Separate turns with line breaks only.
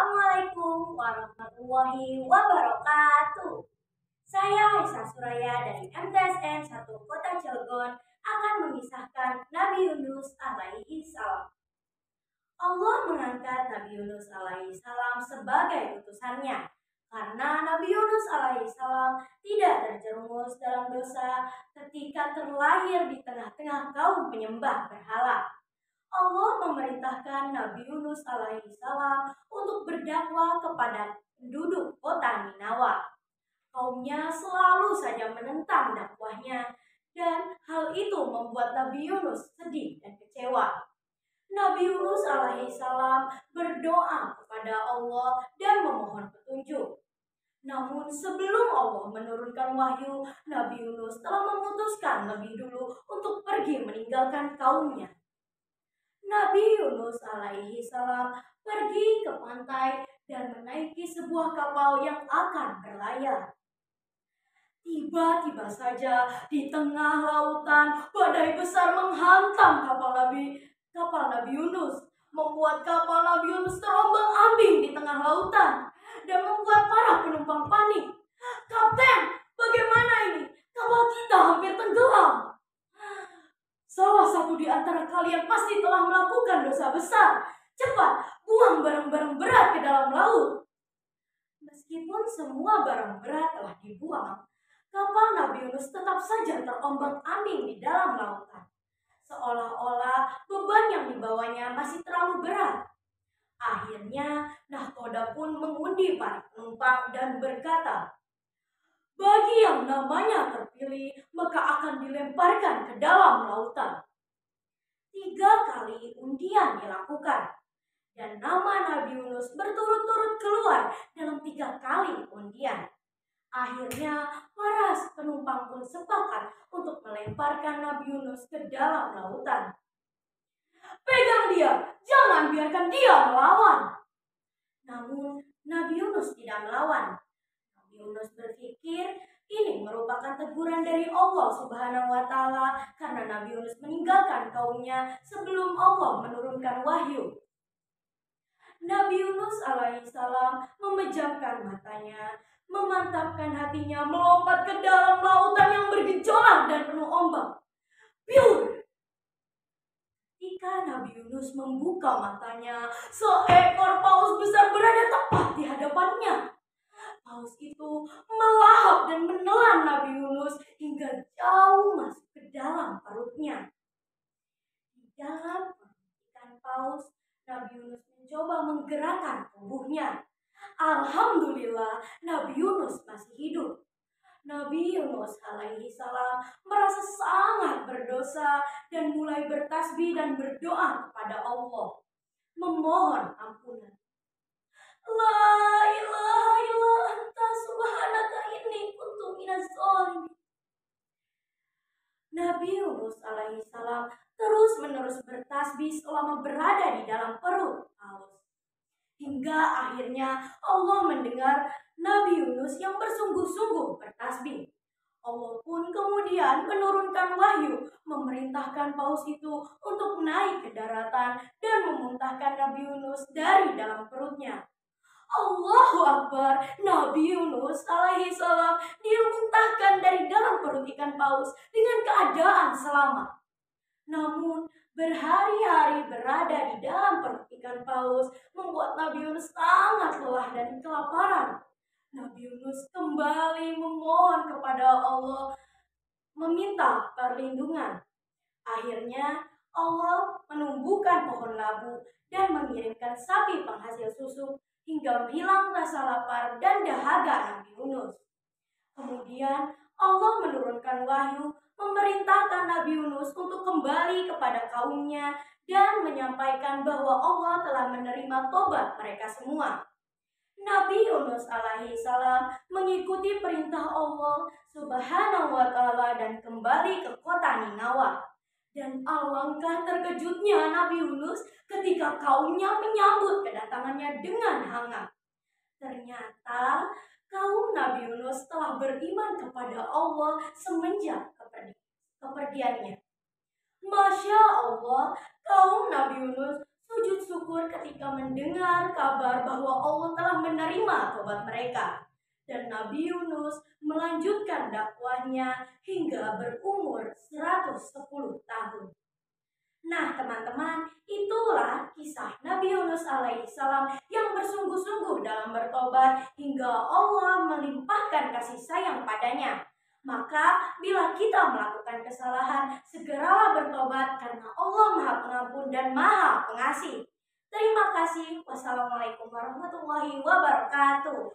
Assalamualaikum warahmatullahi wabarakatuh. Saya Aisyah Suraya dari MTSN 1 Kota Cilegon akan mengisahkan Nabi Yunus alaihi salam. Allah mengangkat Nabi Yunus alaihi salam sebagai utusannya karena Nabi Yunus alaihi salam tidak terjerumus dalam dosa ketika terlahir di tengah-tengah kaum penyembah berhala. Allah memerintahkan Nabi Yunus alaihi salam untuk berdakwah kepada penduduk kota Ninawa. Kaumnya selalu saja menentang dakwahnya dan hal itu membuat Nabi Yunus sedih dan kecewa. Nabi Yunus alaihi salam berdoa kepada Allah dan memohon petunjuk. Namun sebelum Allah menurunkan wahyu, Nabi Yunus telah memutuskan lebih dulu untuk pergi meninggalkan kaumnya. Nabi Yunus alaihi salam pergi ke pantai dan menaiki sebuah kapal yang akan berlayar. Tiba-tiba saja di tengah lautan badai besar menghantam kapal Nabi Yunus, membuat kapal Nabi Yunus terombang-ambing di tengah lautan dan membuat para penumpang panik. "Kapten, bagaimana ini? Kapal kita hampir tenggelam. Salah satu di antara kalian pasti telah melakukan dosa besar. Cepat, buang barang-barang berat ke dalam laut." Meskipun semua barang berat telah dibuang, kapal Nabi Yunus tetap saja terombang-ambing di dalam lautan. Seolah-olah beban yang dibawanya masih terlalu berat. Akhirnya, nahkoda pun mengundi para penumpang dan berkata, "Bagi yang namanya terpilih, maka akan dilemparkan ke dalam lautan." 3 kali undian dilakukan, dan nama Nabi Yunus berturut-turut keluar dalam 3 kali undian. Akhirnya, para penumpang pun sepakat untuk melemparkan Nabi Yunus ke dalam lautan. "Pegang dia, jangan biarkan dia melawan." Namun, Nabi Yunus tidak melawan. Nabi Yunus berpikir ini merupakan teguran dari Allah Subhanahu wa Ta'ala karena Nabi Yunus meninggalkan kaumnya sebelum Allah menurunkan wahyu. Nabi Yunus alaihi salam memejamkan matanya, memantapkan hatinya, melompat ke dalam lautan yang bergejolak dan penuh ombak. Piur! Ketika Nabi Yunus membuka matanya, seekor paus besar berada tepat di hadapannya. Paus itu melahap dan menelan Nabi Yunus hingga jauh masuk ke dalam perutnya. Di dalam perut ikan paus, Nabi Yunus mencoba menggerakkan tubuhnya. Alhamdulillah, Nabi Yunus masih hidup. Nabi Yunus alaihi salam merasa sangat berdosa dan mulai bertasbih dan berdoa kepada Allah, memohon ampunan. "La ilaha illa anta subhanaka inni kuntu minaz zalimin." Nabi Yunus alaihi salam terus-menerus bertasbih selama berada di dalam perut paus. Hingga akhirnya Allah mendengar Nabi Yunus yang bersungguh-sungguh bertasbih. Allah pun kemudian menurunkan wahyu, memerintahkan paus itu untuk naik ke daratan dan memuntahkan Nabi Yunus dari dalam perutnya. Allahu Akbar, Nabi Yunus alaihi salam dimuntahkan dari dalam perut ikan paus dengan keadaan selamat. Namun, berhari-hari berada di dalam perut ikan paus membuat Nabi Yunus sangat lelah dan kelaparan. Nabi Yunus kembali memohon kepada Allah, meminta perlindungan. Akhirnya, Allah menumbuhkan pohon labu dan mengirimkan sapi penghasil susu hingga hilang rasa lapar dan dahaga Nabi Yunus. Kemudian, Allah menurunkan wahyu, memerintahkan Nabi Yunus untuk kembali kepada kaumnya dan menyampaikan bahwa Allah telah menerima tobat mereka semua. Nabi Yunus alaihi salam mengikuti perintah Allah Subhanahu wa Ta'ala dan kembali ke kota Ninawa. Dan alangkah terkejutnya Nabi Yunus ketika kaumnya menyambut kedatangannya dengan hangat. Ternyata kaum Nabi Yunus telah beriman kepada Allah semenjak kepergiannya. Masya Allah, kaum Nabi Yunus sujud syukur ketika mendengar kabar bahwa Allah telah menerima tobat mereka. Dan Nabi Yunus melanjutkan dakwahnya hingga berumur 110 tahun. Nah teman-teman, itulah kisah Nabi Yunus alaihissalam yang bersungguh-sungguh dalam bertobat hingga Allah melimpahkan kasih sayang padanya. Maka bila kita melakukan kesalahan, segeralah bertobat karena Allah Maha Pengampun dan Maha Pengasih. Terima kasih. Wassalamualaikum warahmatullahi wabarakatuh.